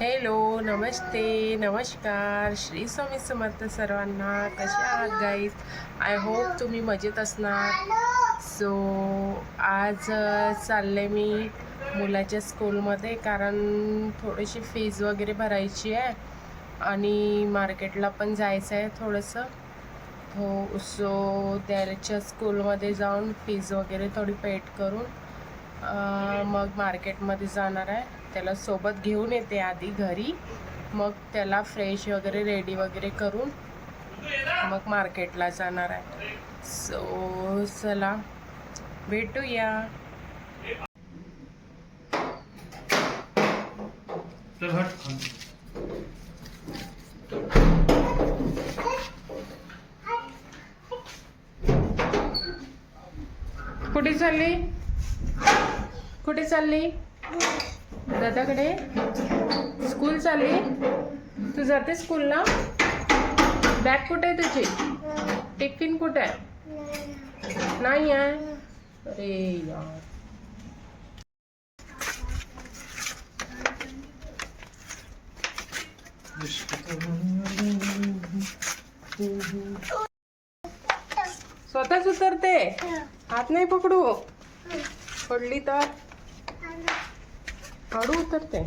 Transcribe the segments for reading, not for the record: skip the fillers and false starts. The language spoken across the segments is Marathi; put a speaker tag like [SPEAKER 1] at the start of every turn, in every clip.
[SPEAKER 1] हॅलो, नमस्ते, नमस्कार, श्री स्वामी समर्थ सर्वांना. कसे आहात गाईज? आय होप तुम्ही मजेत असणार. सो आज चालले मी मुलाच्या स्कूलमध्ये, कारण थोडीशी फीज वगैरे भरायची आहे आणि मार्केटला पण जायचं आहे थोडंसं. सो त्याच्या स्कूलमध्ये जाऊन फीज वगैरे थोडी पेड करून मग मार्केटमध्ये जाणार आहे. त्याला सोबत घेऊन येते आधी घरी, मग त्याला फ्रेश वगैरे रेडी वगैरे करून मग मार्केटला जाणार आहे. सो चला भेटूया. कुठे चालली? कुठे चालली? दादाकडे. स्कूल चालली? तू जाते स्कूलला? बॅग कुठे आहे तुझी? टिफिन कुठे आहे? नाही आहे. अरे यार. स्वतःच उतरते. हात नाही पकडू. पडली तर हळू उतरते.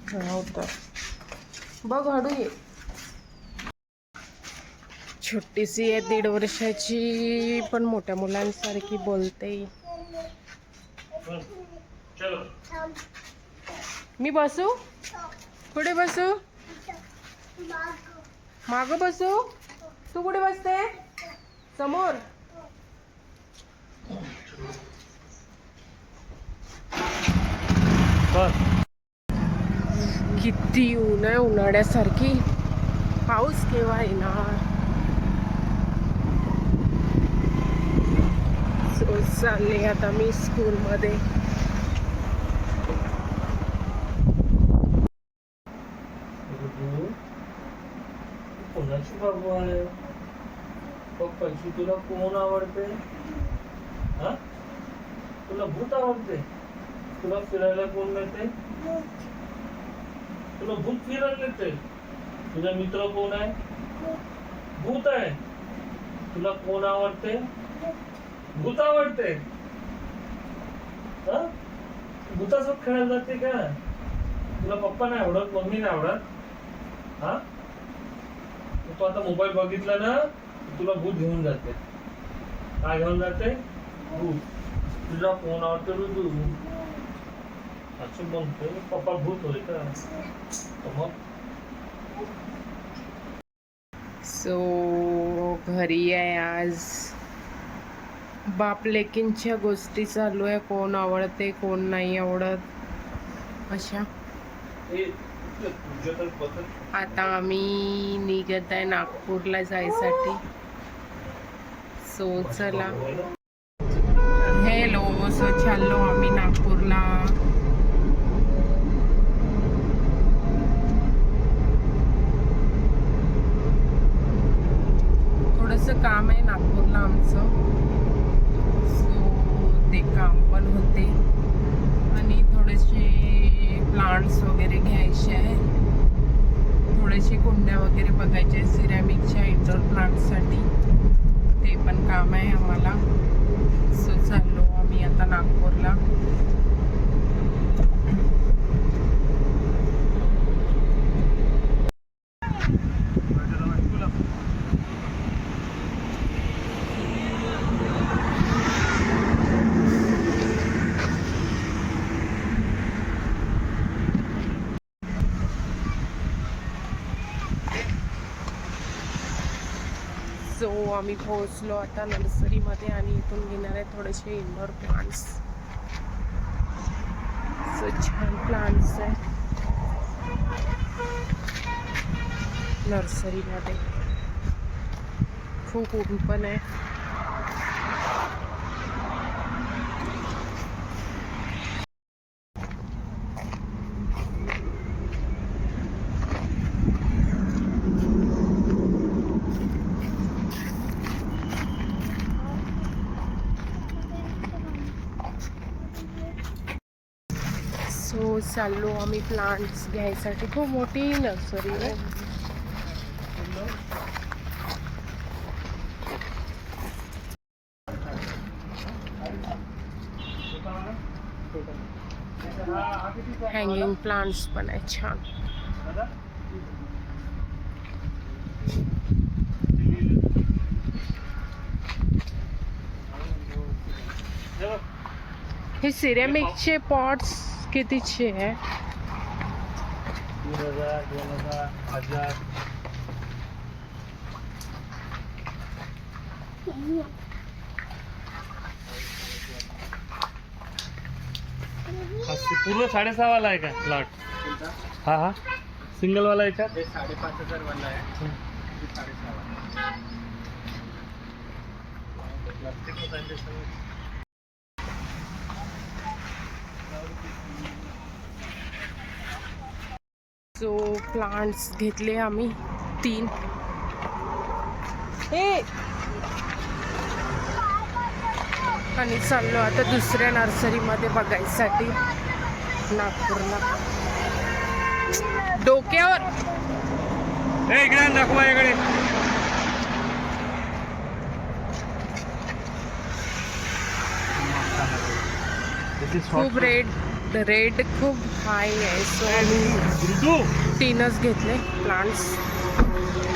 [SPEAKER 1] हा उतर. बघ हळू ये. छोटीशी आहे, 1.5 वर्षाची, पण मोठ्या मुलांसारखी बोलते. मी बसू? कुठे बसू? माग बसू? तू कुठे बसते? समोर. किती ऊन आहे, उन्हाळ्यासारखी. पाऊस केव्हा येणार? चालले आता मी स्कूलमध्ये.
[SPEAKER 2] कोणाची बाबू आहे? पप्पाची. तुला कोण आवडते? हा, तुला भूत आवडते? तुला फिरायला कोण नेते? तुला भूत फिरायला नेते? तुझा मित्र कोण आहे? भूत आहे. तुला कोण आवडते? भूत आवडते. हा, भूतासोबत खेळायला जाते का? तुला पप्पा नाही आवडत, मम्मी नाही आवडत? हा, तू आता मोबाईल बघितला ना, तुला भूत घेऊन जाते. काय घेऊन जाते? भूत. तुला कोण आवडते? रुजू. असं म्हणतो पप्पा भूत होय का? मग
[SPEAKER 1] सो घरी आहे आज. बाप लेकींच्या गोष्टी चालू आहे. कोण आवडते, कोण नाही आवडत, अशा. आता आम्ही निघत आहे नागपूरला जायसाठी. सो चला. हॅलो. सो चाललो आम्ही नागपूरला. थोडंसं काम आहे नागपूरला आमचं. सो ते काम पण होते आणि थोडेसे प्लांट्स वगैरे घ्यायचे आहे. थोडेसे कुंड्या वगैरे बघायचे सिरॅमिकच्या इंडोर प्लांट्ससाठी. ते पण काम आहे आम्हाला. सो चाललो आम्ही आता नागपूरला. सो आम्ही पोहोचलो आता नर्सरीमध्ये आणि इथून घेणार आहे थोडेसे इंडोर प्लांट्स. सो छान प्लांट्स आहे नर्सरीमध्ये. खूप ऊन पण आहे. सो चाललो आम्ही प्लांट्स घ्यायसाठी. खूप मोठी नर्सरी आहे. हँगिंग प्लांट्स पण आहे छान. हे सिरेमिकचे पॉट्स कितीचे आहे?
[SPEAKER 2] 3000, 2000, 1000. पूर्ण 6.5 वाला आहे का प्लॉट? हा हा, सिंगल वाला आहे का? 5,500 वाला आहे. 6.5 वाला. प्लास्टिक मध्ये
[SPEAKER 1] सो प्लांट्स घेतले आम्ही 3. आणि चाललो आता दुसऱ्या नर्सरीमध्ये बघायसाठी नागपूरला. डोक्यावर
[SPEAKER 2] इकडे दाखवा इकडे.
[SPEAKER 1] खूप रेट खूप हाय आहे. सो आम्ही 3च घेतले प्लांट्स.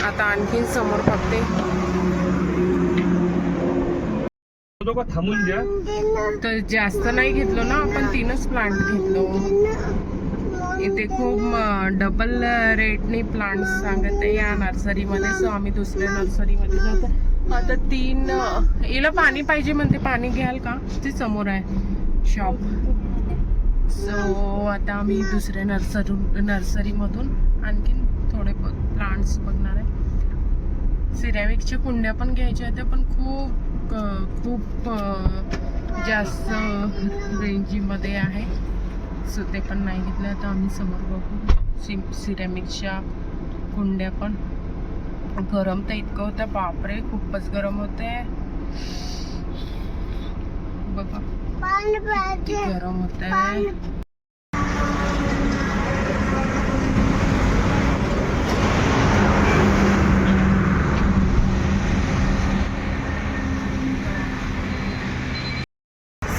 [SPEAKER 1] आता आणखीन समोर बघते.
[SPEAKER 2] थांबून द्या.
[SPEAKER 1] तर जास्त नाही घेतलो ना आपण, 3च प्लांट घेतलो. इथे खूप डबल रेटने प्लांट सांगत आहे या नर्सरीमध्ये. सो आम्ही दुसऱ्या नर्सरीमध्ये जातो. आता 3. हिला पाणी पाहिजे म्हणते. पाणी घ्याल का? ते समोर आहे शॉप. सो आता आम्ही दुसऱ्या नर्सरीमधून आणखीन थोडे प्लांट्स बघणार आहे. सिरॅमिकच्या कुंड्या पण घ्यायच्या होत्या पण खूप जास्त रेंजमध्ये आहे. सो ते पण नाही घेतलं. आता आम्ही समोर बघू सिरॅमिकच्या कुंड्या पण. गरम तर इतकं होतं, बापरे खूपच गरम होते बघा. किती गरम होत आहे.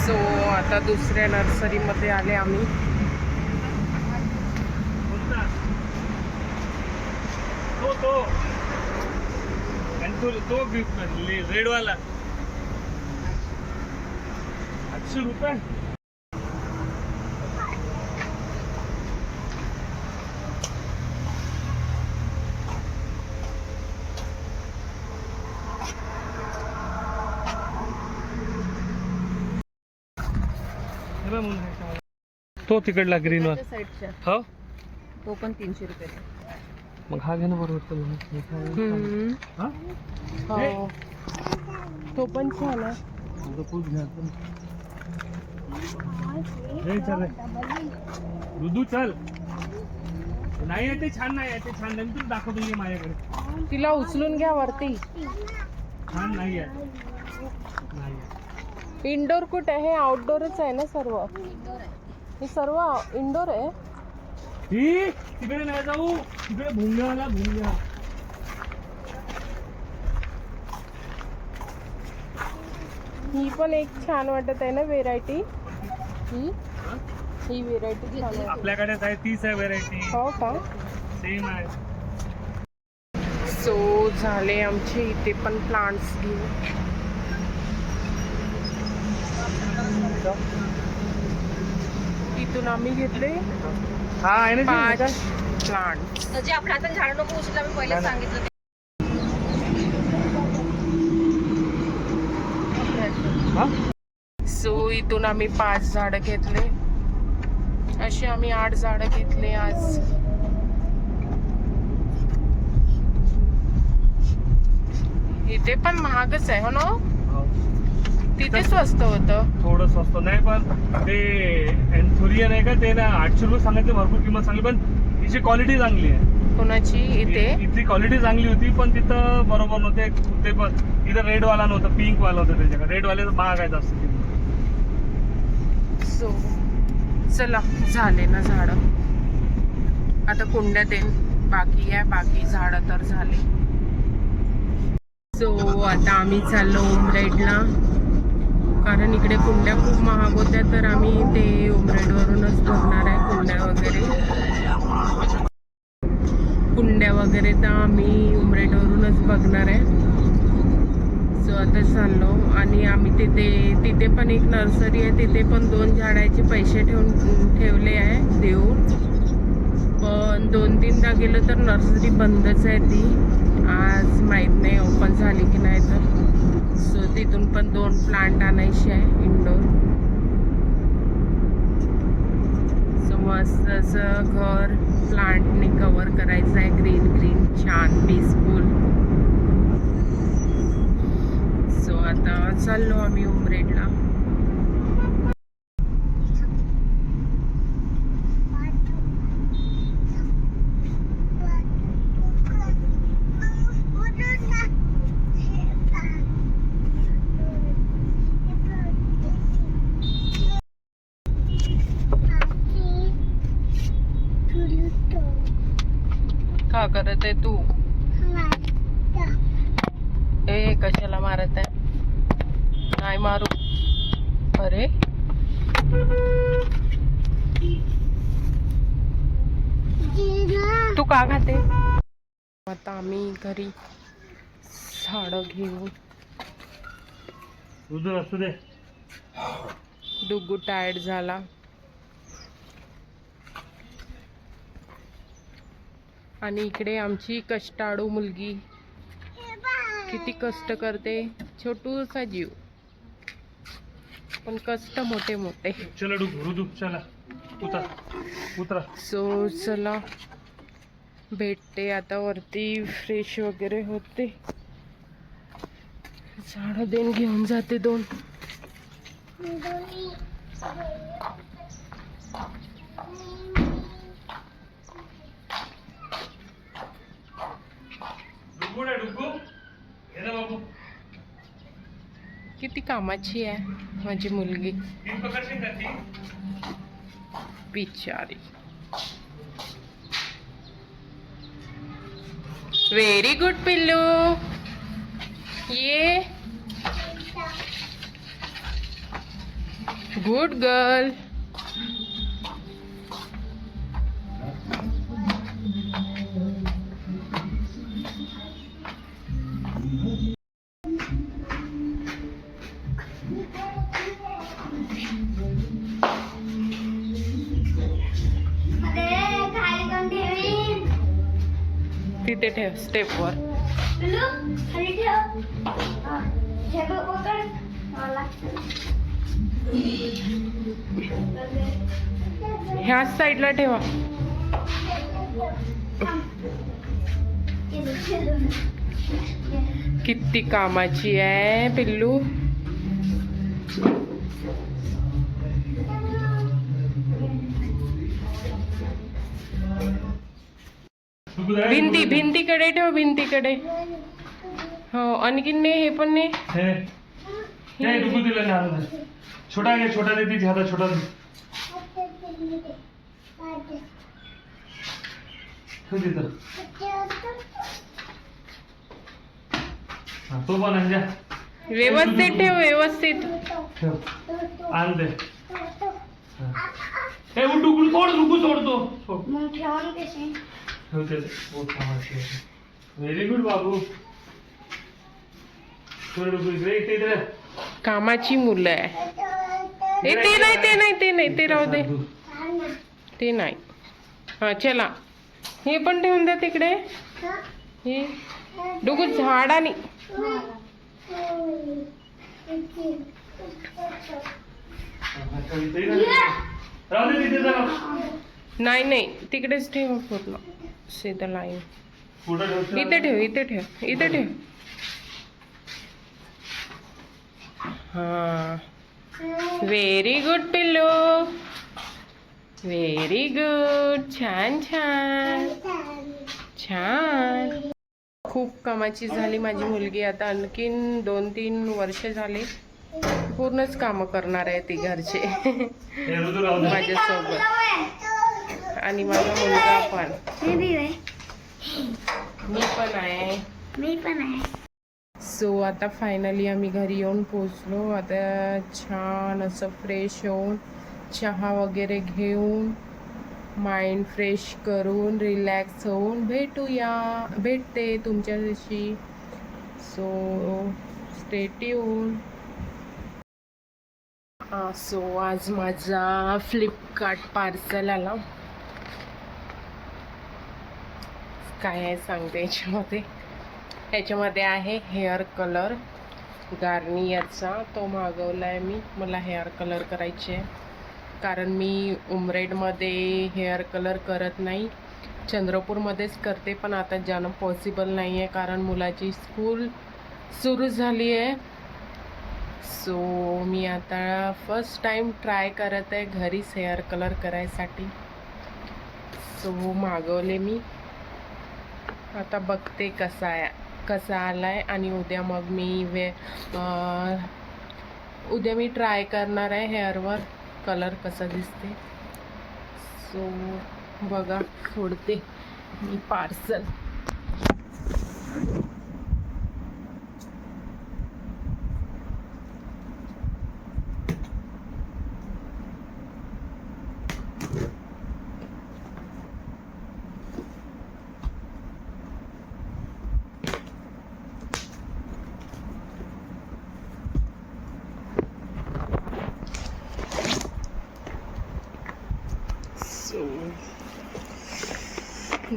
[SPEAKER 1] सो आता दुसऱ्या नर्सरीमध्ये आले आम्ही.
[SPEAKER 2] तो रेड वाला 800 रुपये. तो तिकडला ग्रीन वाला
[SPEAKER 3] साईडच्या
[SPEAKER 2] हो,
[SPEAKER 3] तो पण 300 रुपये.
[SPEAKER 2] मग हा घे ना बरोबर.
[SPEAKER 1] हो तो पण छान आहे.
[SPEAKER 2] दुधू चल. नाही आहे ते छान, नाही आहे ते छान नाही. तुला दाखवतो मी माझ्याकडे.
[SPEAKER 1] तिला उचलून घ्या वरती.
[SPEAKER 2] छान नाही आहे. नाही आहे.
[SPEAKER 1] इंडोर कुठे आहे? हे आउटडोरच आहे ना सर्व? हे सर्व इंडोर आहे.
[SPEAKER 2] ही तिकडे नाही जाऊ. तिकडे भुंग्याला भुंग्या.
[SPEAKER 1] ही पण एक छान वाटत आहे ना व्हेरायटी. ही व्हेरायटी छान आहे.
[SPEAKER 2] आपल्याकडे आहे 30 आहे व्हेरायटी.
[SPEAKER 1] हो का?
[SPEAKER 2] सेम आहे.
[SPEAKER 1] सो झाले आमचे इथे पण प्लांट्स घेऊ. इथून आम्ही घेतले
[SPEAKER 2] हा आहे ना
[SPEAKER 1] 5 प्लांट्स.
[SPEAKER 3] जे आपल्या हातात झाड नको उचलला, मी पहिले सांगितलं.
[SPEAKER 1] सो इथून आम्ही 5 झाडं घेतले. अशी आम्ही 8 झाडं घेतले आज. इथे पण महागच आहे हो ना? तिथे स्वस्त होतं.
[SPEAKER 2] थोडं स्वस्त नाही, पण ते एन्थोरियन आहे का ते ना 800 रुपये सांगितले. भरपूर किंमत सांगली, पण तिची क्वालिटी चांगली आहे.
[SPEAKER 1] कोणाची? इथे
[SPEAKER 2] इथली क्वालिटी चांगली होती पण तिथं बरोबर नव्हते. ते पण इथं रेड वाला नव्हतं, पिंक वाला होतं. त्याच्याकडे रेड वाले महाग आहे जास्त.
[SPEAKER 1] सो चला झाले ना झाडं. आता कुंड्यात येईन, बाकी आहे, बाकी झाडं तर झाले. सो आता आम्ही चाललो उमरेडला, कारण इकडे कुंड्या खूप महाग होत्या, तर आम्ही ते उमरेडवरूनच बघणार आहे कुंड्या वगैरे तर आम्ही उमरेडवरूनच बघणार आहे. सो आता चाललो आणि आम्ही तिथे पण एक नर्सरी आहे, तिथे पण 2 झाडाचे पैसे ठेवले आहे देऊन, पण 2-3दा गेलो तर नर्सरी बंदच आहे ती. आज माहीत नाही ओपन झाली की नाही तर. सो तिथून पण 2 प्लांट आणायचे आहे इंडोर. सो मस्त असं घर प्लांटने कव्हर करायचं आहे, ग्रीन ग्रीन छान पीसफुल. सो आता चाललो आम्ही उमरेडला. का करत आहे तू? ए कशाला मारत आहे? नाही मारू. अरे तू का खाते? आता आम्ही घरी झाडं घेऊ.
[SPEAKER 2] असू दे.
[SPEAKER 1] डुग्गू टायर्ड झाला. आणि इकडे आमची कष्टाळू मुलगी किती कष्ट करते. छोटूसा जीव, पण कष्ट मोठे मोठे.
[SPEAKER 2] चला डुगू चला उतरा.
[SPEAKER 1] सो चला भेटते आता वरती, फ्रेश वगैरे होते, झाडं देऊन घेऊन जाते 2.
[SPEAKER 2] डुगू ये ना बाबू.
[SPEAKER 1] किती कामाची आहे माझी मुलगी बिचारी. व्हेरी गुड पिल्लू. ये गुड गर्ल. तिथे ठेव स्टेपवर. ह्याच साईडला ठेवा. किती कामाची आहे पिल्लू. भिंतीकडे ठेव, भिंतीकडे. हो आणखीन ने हे पण ने.
[SPEAKER 2] हे डुगू दिला ना. छोटा घे, छोटा देती ज्यादा छोटा दे. तो पण आहे.
[SPEAKER 1] व्यवस्थित ठेव, व्यवस्थित
[SPEAKER 2] आण दे. हे डुगू सोडतो. व्हेरी गुड बाबू.
[SPEAKER 1] कामाची मुलं आहे. ते राहू दे, ते नाही. हा चला हे पण ठेवून द्या तिकडे. हे डुगू झाडानी. नाही तिकडेच ठेव पूर्ण सीधा लाईन. इथे ठेव. हा व्हेरी गुड पिल्लू, व्हेरी गुड. छान. खूप कामाची झाली माझी मुलगी. आता आणखीन 2-3 वर्ष झाले पूर्णच कामं करणार आहे ती घरचे
[SPEAKER 2] हे ऋतू राहू दे.
[SPEAKER 1] माझ्यासोबत. आणि माझा मुलगा पण. मी पण आहे. सो आता फायनली आम्ही घरी येऊन पोचलो. आता छान असं फ्रेश होऊन चहा वगैरे घेऊन माइंड फ्रेश करून रिलॅक्स होऊन भेटते तुमच्याशी. So stay tune. सो आज माझा फ्लिपकार्ट पार्सल आला. काय आहे सांगते याच्यामध्ये आहे हेअर कलर गार्नियरचा. तो मागवला आहे मी. मला हेअर कलर करायचे आहे कारण मी उमरेडमध्ये हेअर कलर करत नाही, चंद्रपूरमध्येच करते. पण आता जाणं पॉसिबल नाही आहे कारण मुलाची स्कूल सुरू झाली आहे. सो मी आता फर्स्ट टाईम ट्राय करत आहे घरीच हेअर कलर करायसाठी. सो मागवले मी. आता बघते कसा आला आहे आणि उद्या मग उद्या मी ट्राय करणार आहे हेअरवर कलर कसा दिसते. सो बघा फोडते मी पार्सल.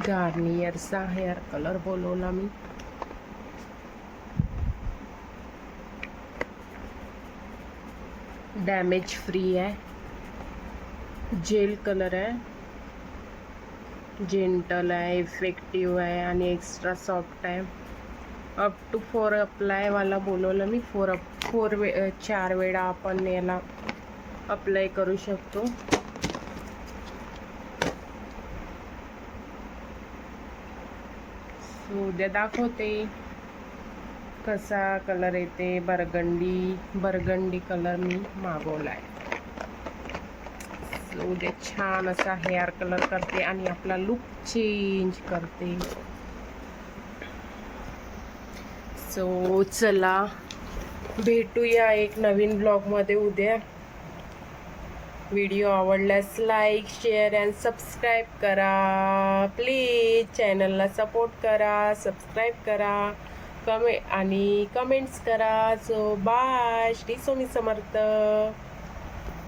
[SPEAKER 1] गार्नियरचा हेअर कलर बोलवला मी. डॅमेज फ्री आहे, जेल कलर आहे, जेंटल आहे, इफेक्टिव्ह आहे आणि एक्स्ट्रा सॉफ्ट आहे. अप टू 4 अप्लाय वाला बोलवलं मी. 4 वेळा आपण याला अप्लाय करू शकतो. उद्या दाखवते कसा कलर येते. बर्गंडी कलर मी मागवलाय. उद्या छान असा हेअर कलर करते आणि आपला लुक चेंज करते. सो चला भेटूया एक नवीन ब्लॉगमध्ये उद्या. व्हिडिओ आवडल्यास लाईक, शेअर अँड सबस्क्राईब करा. प्लीज चॅनलला सपोर्ट करा, सबस्क्राईब करा, कमेंट्स करा. So bye. श्री स्वामी समर्थ.